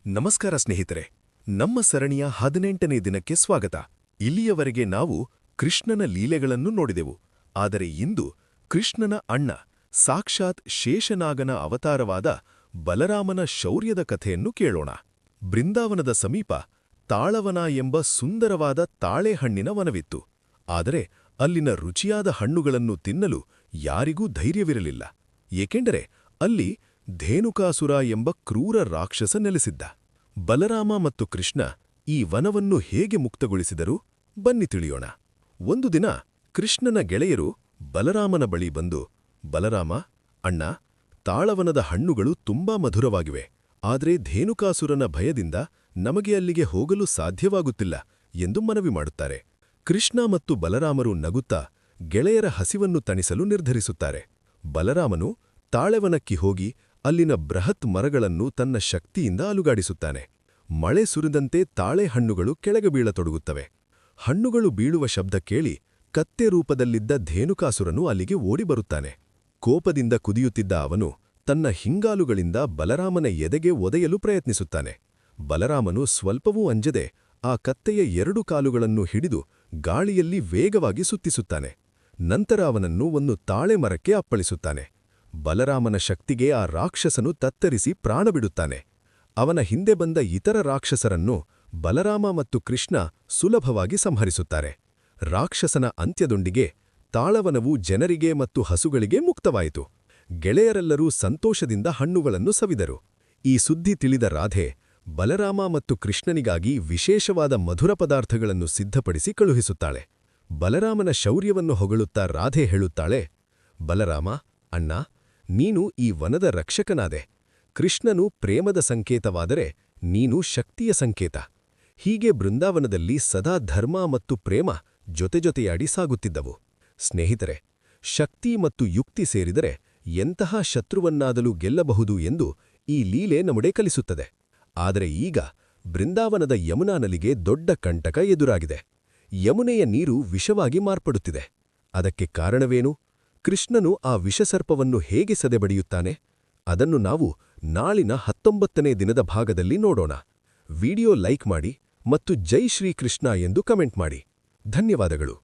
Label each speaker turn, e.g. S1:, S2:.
S1: ನಮಸ್ಕಾರ ಸ್ನೇಹಿತರೆ, ನಮ್ಮ ಸರಣಿಯ 18ನೇ ದಿನಕ್ಕೆ ಸ್ವಾಗತ. ಇಲ್ಲಿಯವರೆಗೆ ನಾವು ಕೃಷ್ಣನ ಲೀಲೆಗಳನ್ನು ನೋಡಿದೆವು. ಆದರೆ ಇಂದು ಕೃಷ್ಣನ ಅಣ್ಣ, ಸಾಕ್ಷಾತ್ ಶೇಷನಾಗನ ಅವತಾರವಾದ ಬಲರಾಮನ ಶೌರ್ಯದ ಕಥೆಯನ್ನು ಕೇಳೋಣ. ಬೃಂದಾವನದ ಸಮೀಪ ತಾಳವನ ಎಂಬ ಸುಂದರವಾದ ತಾಳೆಹಣ್ಣಿನ ವನವಿತ್ತು. ಆದರೆ ಅಲ್ಲಿನ ರುಚಿಯಾದ ಹಣ್ಣುಗಳನ್ನು ತಿನ್ನಲು ಯಾರಿಗೂ ಧೈರ್ಯವಿರಲಿಲ್ಲ. ಏಕೆಂದರೆ ಅಲ್ಲಿ ಧೇನುಕಾಸುರ ಎಂಬ ಕ್ರೂರ ರಾಕ್ಷಸ ನೆಲೆಸಿದ್ದ. ಬಲರಾಮ ಮತ್ತು ಕೃಷ್ಣ ಈ ವನವನ್ನು ಹೇಗೆ ಮುಕ್ತಗೊಳಿಸಿದರು, ಬನ್ನಿ ತಿಳಿಯೋಣ. ಒಂದು ದಿನ ಕೃಷ್ಣನ ಗೆಳೆಯರು ಬಲರಾಮನ ಬಳಿ ಬಂದು, ಬಲರಾಮ, ಅಣ್ಣ, ತಾಳವನದ ಹಣ್ಣುಗಳು ತುಂಬಾ ಮಧುರವಾಗಿವೆ. ಆದರೆ ಧೇನುಕಾಸುರನ ಭಯದಿಂದ ನಮಗೆ ಅಲ್ಲಿಗೆ ಹೋಗಲು ಸಾಧ್ಯವಾಗುತ್ತಿಲ್ಲ ಎಂದು ಮನವಿ ಮಾಡುತ್ತಾರೆ. ಕೃಷ್ಣ ಮತ್ತು ಬಲರಾಮರು ನಗುತ್ತಾ ಗೆಳೆಯರ ಹಸಿವನ್ನು ತಣಿಸಲು ನಿರ್ಧರಿಸುತ್ತಾರೆ. ಬಲರಾಮನು ತಾಳೆವನಕ್ಕೆ ಹೋಗಿ ಅಲ್ಲಿನ ಬೃಹತ್ ಮರಗಳನ್ನು ತನ್ನ ಶಕ್ತಿಯಿಂದ ಅಲುಗಾಡಿಸುತ್ತಾನೆ. ಮಳೆ ಸುರಿದಂತೆ ತಾಳೆಹಣ್ಣುಗಳು ಕೆಳಗೆ ಬೀಳತೊಡಗುತ್ತವೆ. ಹಣ್ಣುಗಳು ಬೀಳುವ ಶಬ್ದ ಕೇಳಿ ಕತ್ತೆ ರೂಪದಲ್ಲಿದ್ದ ಧೇನುಕಾಸುರನು ಅಲ್ಲಿಗೆ ಓಡಿಬರುತ್ತಾನೆ. ಕೋಪದಿಂದ ಕುದಿಯುತ್ತಿದ್ದ ಅವನು ತನ್ನ ಹಿಂಗಾಲುಗಳಿಂದ ಬಲರಾಮನ ಎದೆಗೆ ಒದೆಯಲು ಪ್ರಯತ್ನಿಸುತ್ತಾನೆ. ಬಲರಾಮನು ಸ್ವಲ್ಪವೂ ಅಂಜದೆ ಆ ಕತ್ತೆಯ 2 ಕಾಲುಗಳನ್ನು ಹಿಡಿದು ಗಾಳಿಯಲ್ಲಿ ವೇಗವಾಗಿ ಸುತ್ತಿಸುತ್ತಾನೆ. ನಂತರ ಅವನನ್ನು ಒಂದು ತಾಳೆ ಮರಕ್ಕೆ ಅಪ್ಪಳಿಸುತ್ತಾನೆ. ಬಲರಾಮನ ಶಕ್ತಿಗೆ ಆ ರಾಕ್ಷಸನು ತತ್ತರಿಸಿ ಪ್ರಾಣಬಿಡುತ್ತಾನೆ. ಅವನ ಹಿಂದೆ ಬಂದ ಇತರ ರಾಕ್ಷಸರನ್ನು ಬಲರಾಮ ಮತ್ತು ಕೃಷ್ಣ ಸುಲಭವಾಗಿ ಸಂಹರಿಸುತ್ತಾರೆ. ರಾಕ್ಷಸನ ಅಂತ್ಯದೊಂದಿಗೆ ತಾಳವನವು ಜನರಿಗೆ ಮತ್ತು ಹಸುಗಳಿಗೆ ಮುಕ್ತವಾಯಿತು. ಗೆಳೆಯರೆಲ್ಲರೂ ಸಂತೋಷದಿಂದ ಹಣ್ಣುಗಳನ್ನು ಸವಿದರು. ಈ ಸುದ್ದಿ ತಿಳಿದ ರಾಧೆ ಬಲರಾಮ ಮತ್ತು ಕೃಷ್ಣನಿಗಾಗಿ ವಿಶೇಷವಾದ ಮಧುರ ಪದಾರ್ಥಗಳನ್ನು ಸಿದ್ಧಪಡಿಸಿ ಕಳುಹಿಸುತ್ತಾಳೆ. ಬಲರಾಮನ ಶೌರ್ಯವನ್ನು ಹೊಗಳುತ್ತಾ ರಾಧೆ ಹೇಳುತ್ತಾಳೆ, ಬಲರಾಮ, ಅಣ್ಣ, ನೀನು ಈ ವನದ ರಕ್ಷಕನಾದೆ. ಕೃಷ್ಣನು ಪ್ರೇಮದ ಸಂಕೇತವಾದರೆ ನೀನು ಶಕ್ತಿಯ ಸಂಕೇತ. ಹೀಗೆ ಬೃಂದಾವನದಲ್ಲಿ ಸದಾ ಧರ್ಮ ಮತ್ತು ಪ್ರೇಮ ಜೊತೆಜೊತೆಯಾಡಿ ಸಾಗುತ್ತಿದ್ದವು. ಸ್ನೇಹಿತರೆ, ಶಕ್ತಿ ಮತ್ತು ಯುಕ್ತಿ ಸೇರಿದರೆ ಎಂತಹ ಶತ್ರುವನ್ನಾದಲೂ ಗೆಲ್ಲಬಹುದು ಎಂದು ಈ ಲೀಲೆ ನಮಗೆ ಕಲಿಸುತ್ತದೆ. ಆದರೆ ಈಗ ಬೃಂದಾವನದ ಯಮುನಾ ನದಿಗೆ ದೊಡ್ಡ ಕಂಟಕ ಎದುರಾಗಿದೆ. ಯಮುನೆಯ ನೀರು ವಿಷವಾಗಿ ಮಾರ್ಪಡುತ್ತಿದೆ. ಅದಕ್ಕೆ ಕಾರಣವೇನು? ಕೃಷ್ಣನು ಆ ವಿಷಸರ್ಪವನ್ನು ಹೇಗೆ ಸದೆಬಡಿಯುತ್ತಾನೆ? ಅದನ್ನು ನಾವು ನಾಳಿನ 19ನೇ ದಿನದ ಭಾಗದಲ್ಲಿ ನೋಡೋಣ. ವಿಡಿಯೋ ಲೈಕ್ ಮಾಡಿ ಮತ್ತು ಜೈ ಶ್ರೀಕೃಷ್ಣ ಎಂದು ಕಮೆಂಟ್ ಮಾಡಿ. ಧನ್ಯವಾದಗಳು.